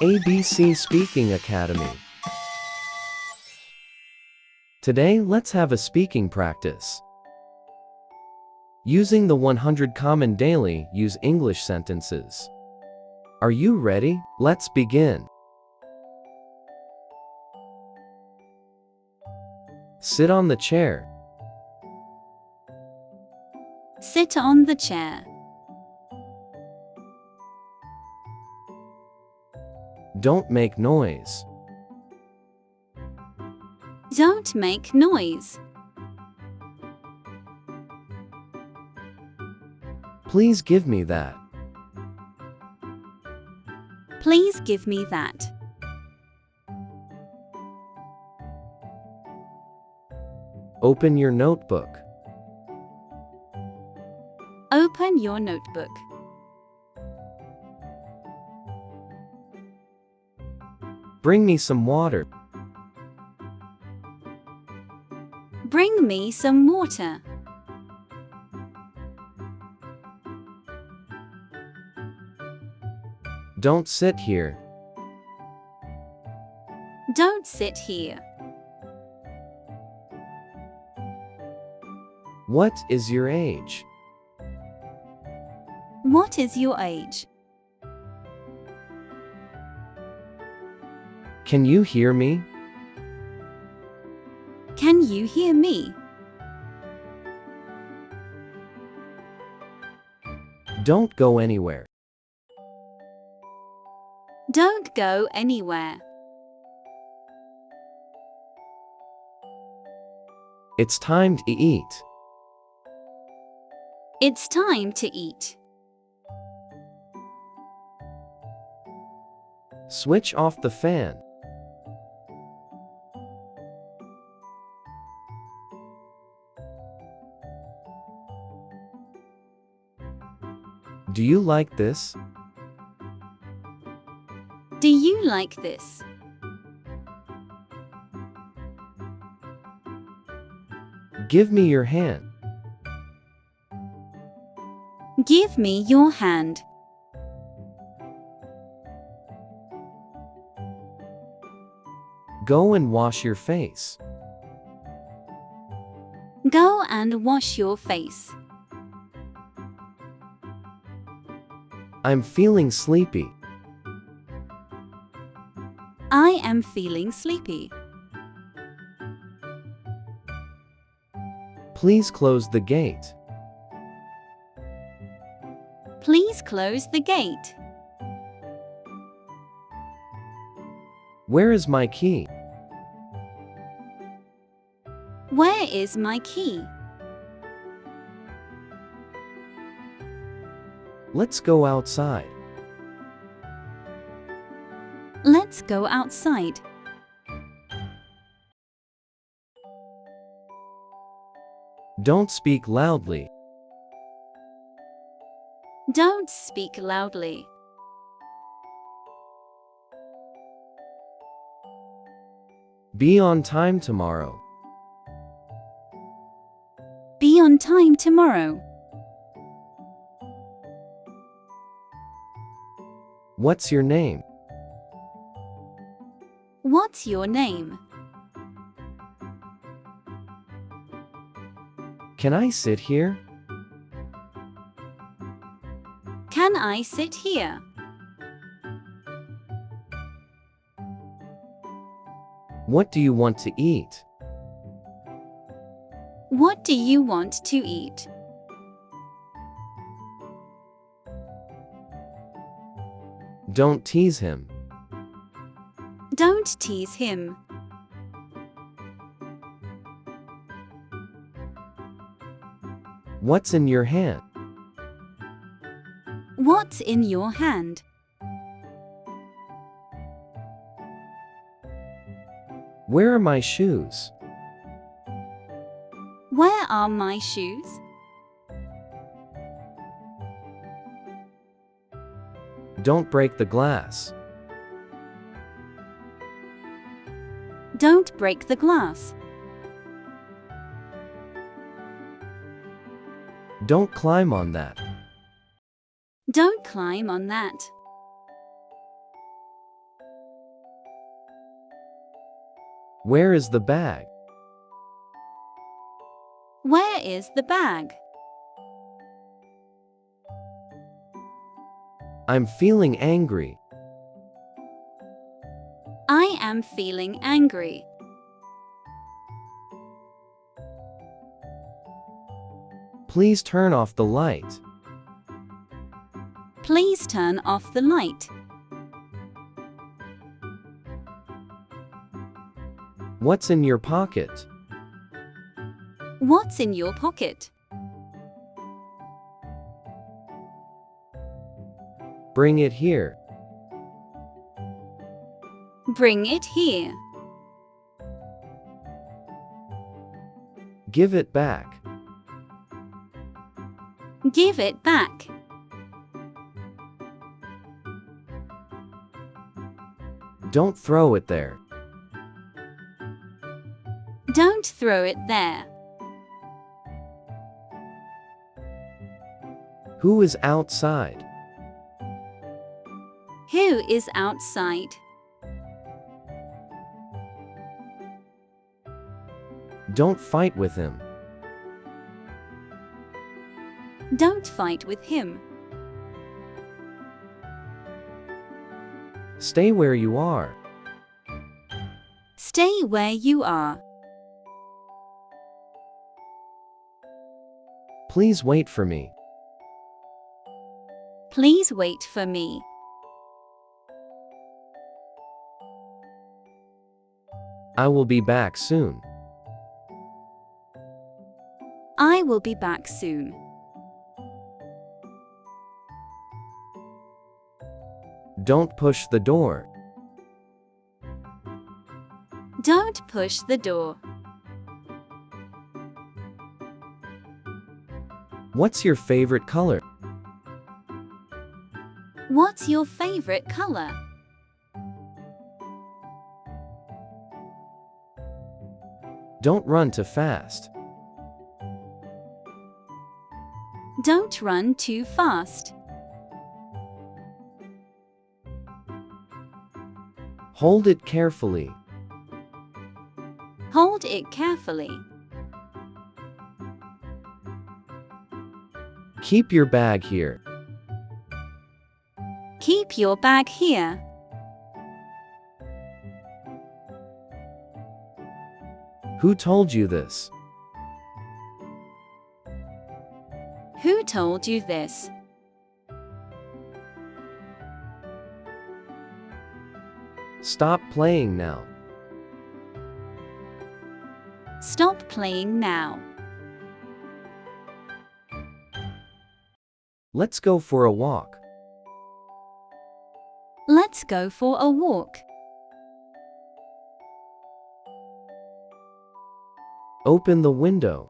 ABC Speaking Academy. Today, let's have a speaking practice. Using the 100 common daily use English sentences. Are you ready? Let's begin. Sit on the chair. Sit on the chair. Don't make noise. Don't make noise. Please give me that. Please give me that. Open your notebook. Open your notebook. Bring me some water. Bring me some water. Don't sit here. Don't sit here. What is your age? What is your age? Can you hear me? Can you hear me? Don't go anywhere. Don't go anywhere. It's time to eat. It's time to eat. Switch off the fan. Do you like this? Do you like this? Give me your hand. Give me your hand. Go and wash your face. Go and wash your face. I'm feeling sleepy. I am feeling sleepy. Please close the gate. Please close the gate. Where is my key? Where is my key? Let's go outside. Let's go outside. Don't speak loudly. Don't speak loudly. Be on time tomorrow. Be on time tomorrow. What's your name? What's your name? Can I sit here? Can I sit here? What do you want to eat? What do you want to eat? Don't tease him. Don't tease him. What's in your hand? What's in your hand? Where are my shoes? Where are my shoes? Don't break the glass. Don't break the glass. Don't climb on that. Don't climb on that. Where is the bag? Where is the bag? I'm feeling angry. I am feeling angry. Please turn off the light. Please turn off the light. What's in your pocket? What's in your pocket? Bring it here. Bring it here. Give it back. Give it back. Don't throw it there. Don't throw it there. Who is outside? Who is outside? Don't fight with him. Don't fight with him. Stay where you are. Stay where you are. Please wait for me. Please wait for me. I will be back soon. I will be back soon. Don't push the door. Don't push the door. What's your favorite color? What's your favorite color? Don't run too fast. Don't run too fast. Hold it carefully. Hold it carefully. Keep your bag here. Keep your bag here. Who told you this? Who told you this? Stop playing now. Stop playing now. Let's go for a walk. Let's go for a walk. Open the window.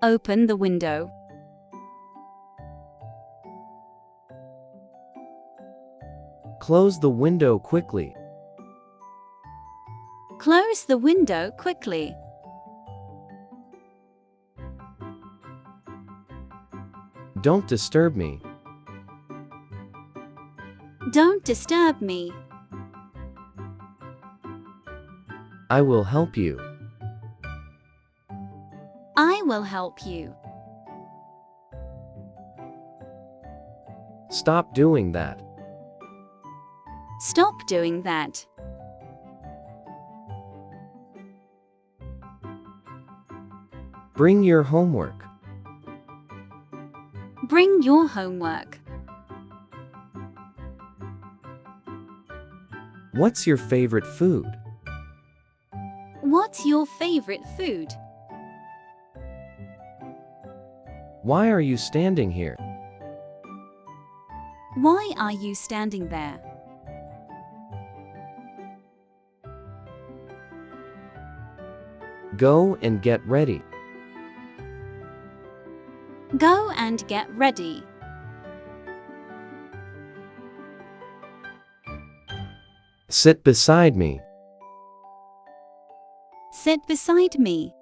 Open the window. Close the window quickly. Close the window quickly. Don't disturb me. Don't disturb me. I will help you. I will help you. Stop doing that. Stop doing that. Bring your homework. Bring your homework. What's your favorite food? What's your favorite food? Why are you standing here? Why are you standing there? Go and get ready. Go and get ready. Sit beside me. Sit beside me.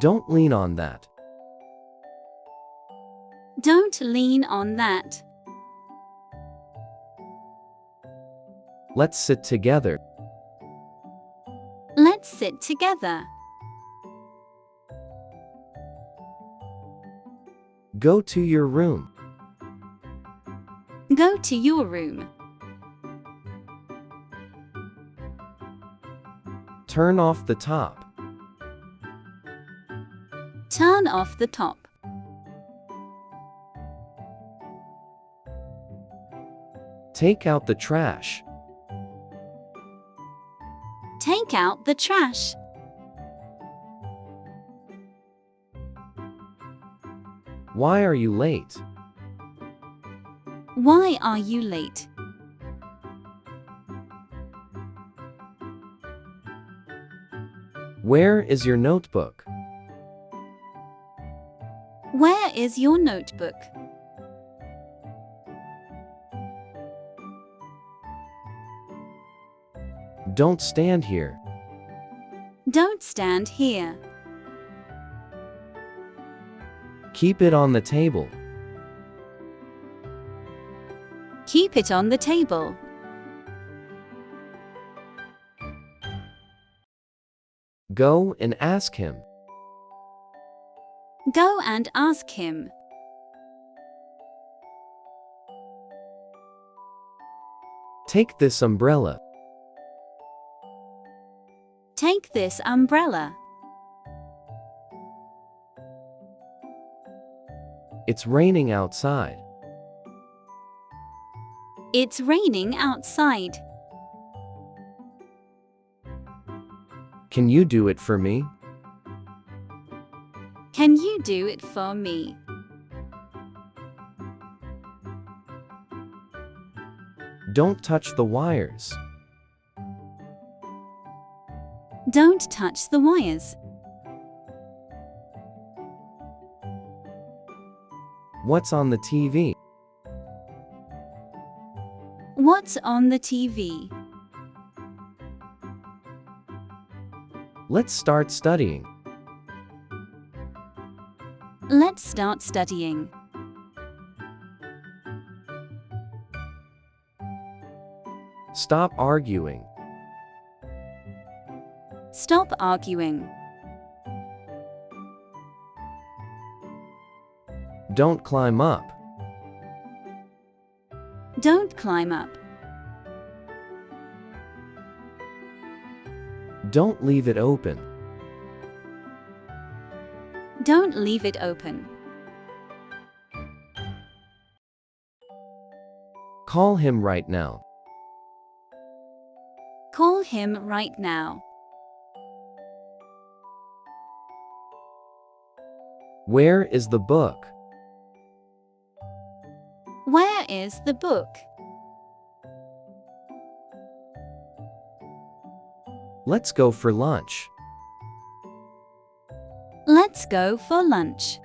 Don't lean on that. Don't lean on that. Let's sit together. Let's sit together. Go to your room. Go to your room. Turn off the top. Turn off the top. Take out the trash. Take out the trash. Why are you late? Why are you late? Where is your notebook? Where is your notebook? Don't stand here. Don't stand here. Keep it on the table. Keep it on the table. Go and ask him. Go and ask him. Take this umbrella. Take this umbrella. It's raining outside. It's raining outside. Can you do it for me? Can you do it for me? Don't touch the wires. Don't touch the wires. What's on the TV? What's on the TV? Let's start studying. Let's start studying. Stop arguing. Stop arguing. Don't climb up. Don't climb up. Don't leave it open. Don't leave it open. Call him right now. Call him right now. Where is the book? Where is the book? Let's go for lunch. Let's go for lunch.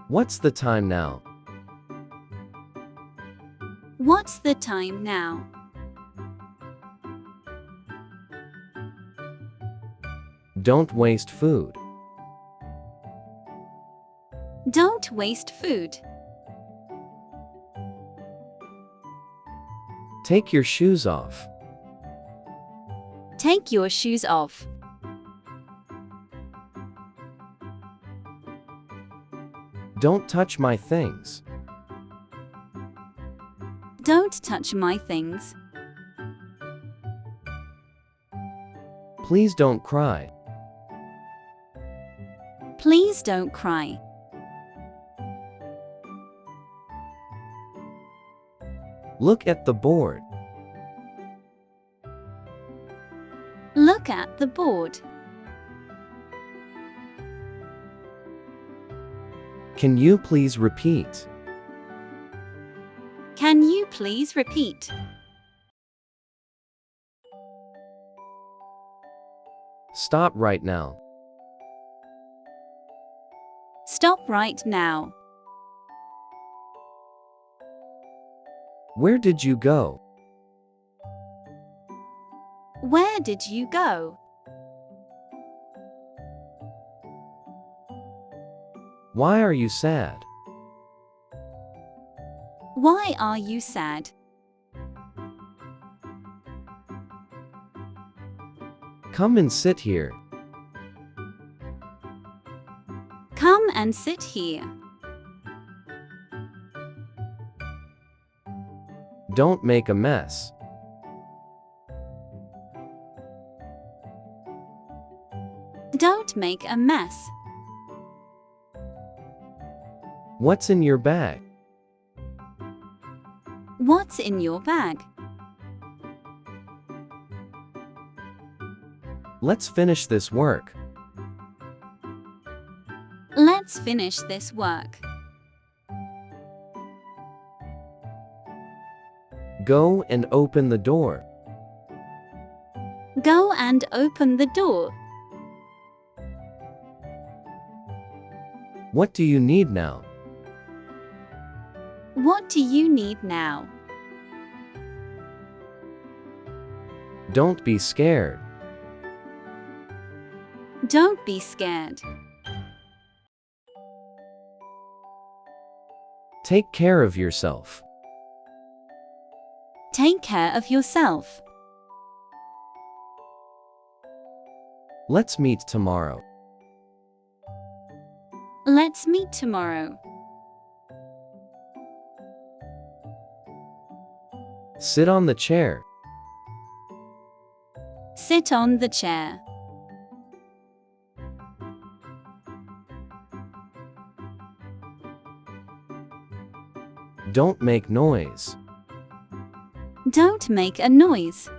What's the time now? What's the time now? Don't waste food. Don't waste food. Take your shoes off. Take your shoes off. Don't touch my things. Don't touch my things. Please don't cry. Please don't cry. Look at the board. Look at the board. Can you please repeat? Can you please repeat? Stop right now. Stop right now. Where did you go? Where did you go? Why are you sad? Why are you sad? Come and sit here. Come and sit here. Don't make a mess. Don't make a mess. What's in your bag? What's in your bag? Let's finish this work. Let's finish this work. Go and open the door. Go and open the door. What do you need now? What do you need now? Don't be scared. Don't be scared. Take care of yourself. Take care of yourself. Let's meet tomorrow. Let's meet tomorrow. Sit on the chair. Sit on the chair. Don't make noise. Don't make a noise.